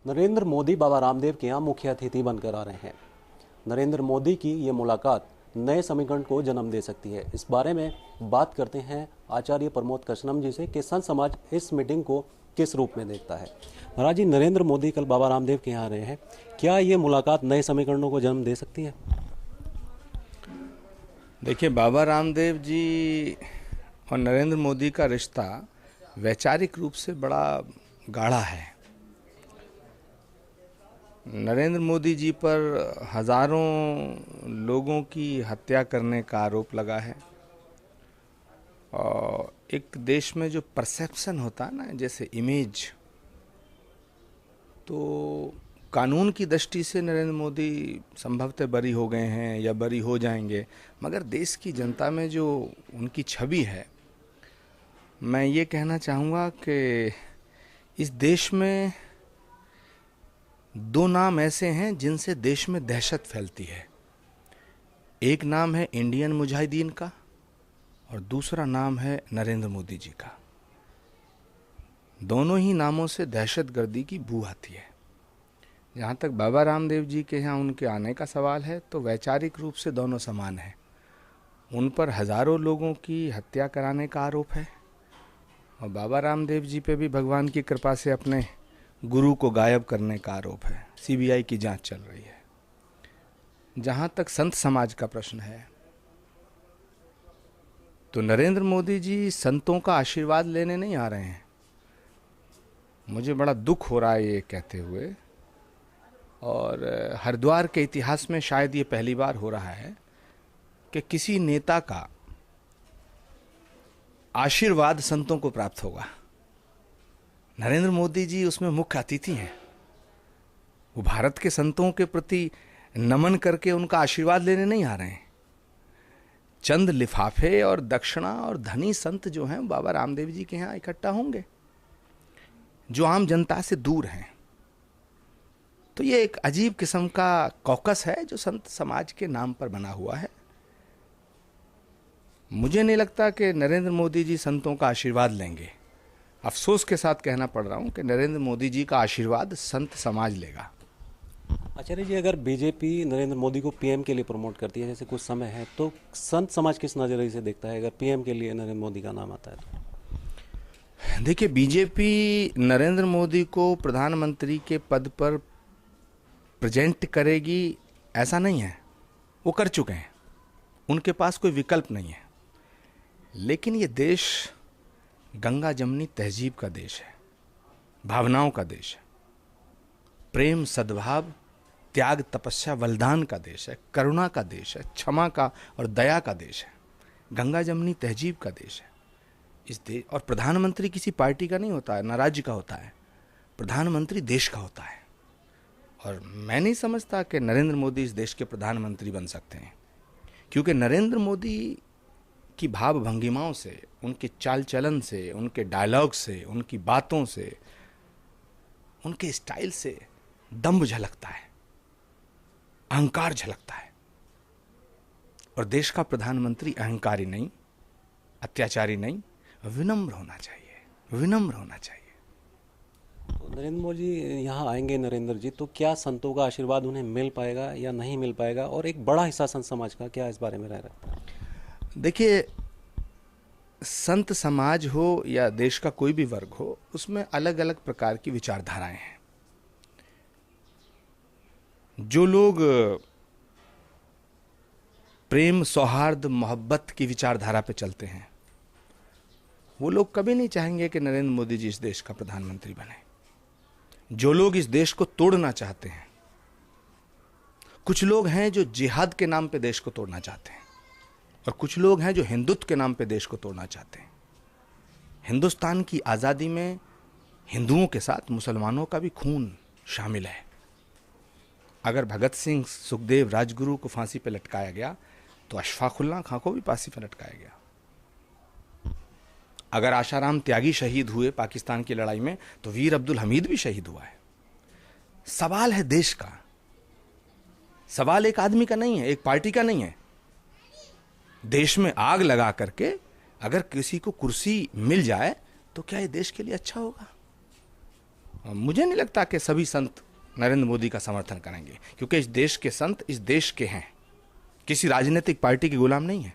नरेंद्र मोदी बाबा रामदेव के यहाँ मुख्य अतिथि बनकर आ रहे हैं। नरेंद्र मोदी की ये मुलाकात नए समीकरण को जन्म दे सकती है। इस बारे में बात करते हैं आचार्य प्रमोद कशनम जी से कि संत समाज इस मीटिंग को किस रूप में देखता है। महाराज जी, नरेंद्र मोदी कल बाबा रामदेव के यहाँ आ रहे हैं, क्या ये मुलाकात नए समीकरणों को जन्म दे सकती है? देखिए, बाबा रामदेव जी और नरेंद्र मोदी का रिश्ता वैचारिक रूप से बड़ा गाढ़ा है। नरेंद्र मोदी जी पर हजारों लोगों की हत्या करने का आरोप लगा है और एक देश में जो परसेप्शन होता है ना, जैसे इमेज, तो कानून की दृष्टि से नरेंद्र मोदी संभवतः बरी हो गए हैं या बरी हो जाएंगे, मगर देश की जनता में जो उनकी छवि है, मैं ये कहना चाहूँगा कि इस देश में दो नाम ऐसे हैं जिनसे देश में दहशत फैलती है। एक नाम है इंडियन मुजाहिदीन का और दूसरा नाम है नरेंद्र मोदी जी का। दोनों ही नामों से दहशतगर्दी की बू आती है। जहाँ तक बाबा रामदेव जी के यहाँ उनके आने का सवाल है, तो वैचारिक रूप से दोनों समान हैं। उन पर हजारों लोगों की हत्या कराने का आरोप है और बाबा रामदेव जी पे भी भगवान की कृपा से अपने गुरु को गायब करने का आरोप है। सीबीआई की जांच चल रही है। जहां तक संत समाज का प्रश्न है, तो नरेंद्र मोदी जी संतों का आशीर्वाद लेने नहीं आ रहे हैं। मुझे बड़ा दुख हो रहा है ये कहते हुए, और हरिद्वार के इतिहास में शायद ये पहली बार हो रहा है कि किसी नेता का आशीर्वाद संतों को प्राप्त होगा। नरेंद्र मोदी जी उसमें मुख्य अतिथि हैं। वो भारत के संतों के प्रति नमन करके उनका आशीर्वाद लेने नहीं आ रहे हैं। चंद लिफाफे और दक्षिणा और धनी संत जो हैं बाबा रामदेव जी के यहाँ इकट्ठा होंगे, जो आम जनता से दूर हैं। तो ये एक अजीब किस्म का कॉकस है जो संत समाज के नाम पर बना हुआ है। मुझे नहीं लगता कि नरेंद्र मोदी जी संतों का आशीर्वाद लेंगे। अफसोस के साथ कहना पड़ रहा हूं कि नरेंद्र मोदी जी का आशीर्वाद संत समाज लेगा। आचार्य जी, अगर बीजेपी नरेंद्र मोदी को पीएम के लिए प्रमोट करती है, जैसे कुछ समय है, तो संत समाज किस नजरिए से देखता है अगर पीएम के लिए नरेंद्र मोदी का नाम आता है तो? देखिए, बीजेपी नरेंद्र मोदी को प्रधानमंत्री के पद पर प्रेजेंट करेगी ऐसा नहीं है। वो कर चुके हैं, उनके पास कोई विकल्प नहीं है। लेकिन ये देश गंगा जमनी तहजीब का देश है, भावनाओं का देश है, प्रेम सद्भाव त्याग तपस्या बलिदान का देश है, करुणा का देश है, क्षमा का और दया का देश है, गंगा जमनी तहजीब का देश है इस देश। और प्रधानमंत्री किसी पार्टी का नहीं होता है, न राज्य का होता है, प्रधानमंत्री देश का होता है। और मैं नहीं समझता कि नरेंद्र मोदी इस देश के प्रधानमंत्री बन सकते हैं, क्योंकि नरेंद्र मोदी की भाव भंगिमाओं से, उनके चाल चलन से, उनके डायलॉग से, उनकी बातों से, उनके स्टाइल से दम्भ झलकता है, अहंकार झलकता है। और देश का प्रधानमंत्री अहंकारी नहीं, अत्याचारी नहीं, विनम्र होना चाहिए, विनम्र होना चाहिए। तो नरेंद्र मोदी यहाँ आएंगे नरेंद्र जी, तो क्या संतों का आशीर्वाद उन्हें मिल पाएगा या नहीं मिल पाएगा? और एक बड़ा हिस्सा संत समाज का क्या इस बारे में रह रहा है? देखिए, संत समाज हो या देश का कोई भी वर्ग हो, उसमें अलग अलग प्रकार की विचारधाराएं हैं। जो लोग प्रेम सौहार्द मोहब्बत की विचारधारा पे चलते हैं, वो लोग कभी नहीं चाहेंगे कि नरेंद्र मोदी जी इस देश का प्रधानमंत्री बने। जो लोग इस देश को तोड़ना चाहते हैं, कुछ लोग हैं जो जिहाद के नाम पे देश को तोड़ना चाहते हैं, और कुछ लोग हैं जो हिंदुत्व के नाम पे देश को तोड़ना चाहते हैं। हिंदुस्तान की आज़ादी में हिंदुओं के साथ मुसलमानों का भी खून शामिल है। अगर भगत सिंह, सुखदेव, राजगुरु को फांसी पे लटकाया गया, तो अशफाकुल्लाह खां को भी फांसी पे लटकाया गया। अगर आशाराम त्यागी शहीद हुए पाकिस्तान की लड़ाई में, तो वीर अब्दुल हमीद भी शहीद हुआ है। सवाल है देश का, सवाल एक आदमी का नहीं है, एक पार्टी का नहीं है। देश में आग लगा करके अगर किसी को कुर्सी मिल जाए, तो क्या ये देश के लिए अच्छा होगा? मुझे नहीं लगता कि सभी संत नरेंद्र मोदी का समर्थन करेंगे, क्योंकि इस देश के संत इस देश के हैं, किसी राजनीतिक पार्टी के गुलाम नहीं है।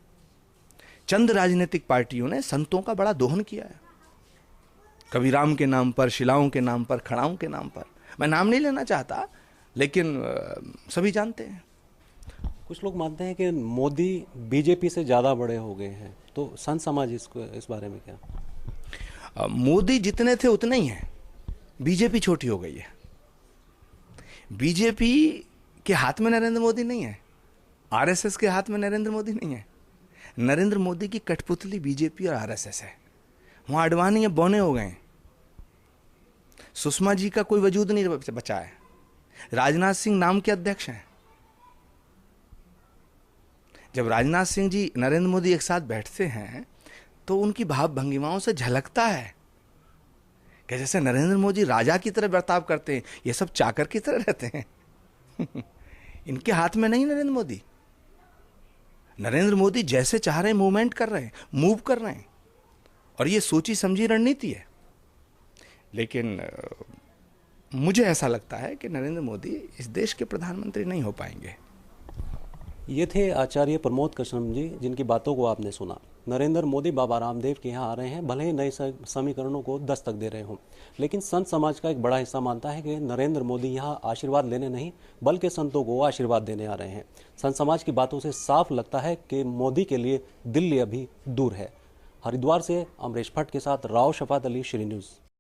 चंद राजनीतिक पार्टियों ने संतों का बड़ा दोहन किया है, कबीराम के नाम पर, शिलाओं के नाम पर, खड़ाओं के नाम पर। मैं नाम नहीं लेना चाहता, लेकिन सभी जानते हैं। कुछ लोग मानते हैं कि मोदी बीजेपी से ज़्यादा बड़े हो गए हैं, तो संत समाज इस बारे में क्या? मोदी जितने थे उतने ही हैं, बीजेपी छोटी हो गई है। बीजेपी के हाथ में नरेंद्र मोदी नहीं है, आरएसएस के हाथ में नरेंद्र मोदी नहीं है। नरेंद्र मोदी की कठपुतली बीजेपी और आरएसएस है। वहां अडवाणी या बौने हो गए, सुषमा जी का कोई वजूद नहीं बचा है, राजनाथ सिंह नाम के अध्यक्ष हैं। जब राजनाथ सिंह जी नरेंद्र मोदी एक साथ बैठते हैं तो उनकी भाव भंगिमाओं से झलकता है कि जैसे नरेंद्र मोदी राजा की तरह बर्ताव करते हैं, ये सब चाकर की तरह रहते हैं। इनके हाथ में नहीं नरेंद्र मोदी। नरेंद्र मोदी जैसे चाह रहे हैं मूवमेंट कर रहे हैं, मूव कर रहे हैं, और ये सोची समझी रणनीति है। लेकिन मुझे ऐसा लगता है कि नरेंद्र मोदी इस देश के प्रधानमंत्री नहीं हो पाएंगे। ये थे आचार्य प्रमोद कृष्णम जी, जिनकी बातों को आपने सुना। नरेंद्र मोदी बाबा रामदेव के यहाँ आ रहे हैं, भले ही नए समीकरणों को दस्तक दे रहे हों, लेकिन संत समाज का एक बड़ा हिस्सा मानता है कि नरेंद्र मोदी यहाँ आशीर्वाद लेने नहीं बल्कि संतों को आशीर्वाद देने आ रहे हैं। संत समाज की बातों से साफ लगता है कि मोदी के लिए दिल्ली अभी दूर है। हरिद्वार से अमरीश भट्ट के साथ राव शफात अली, श्री न्यूज़।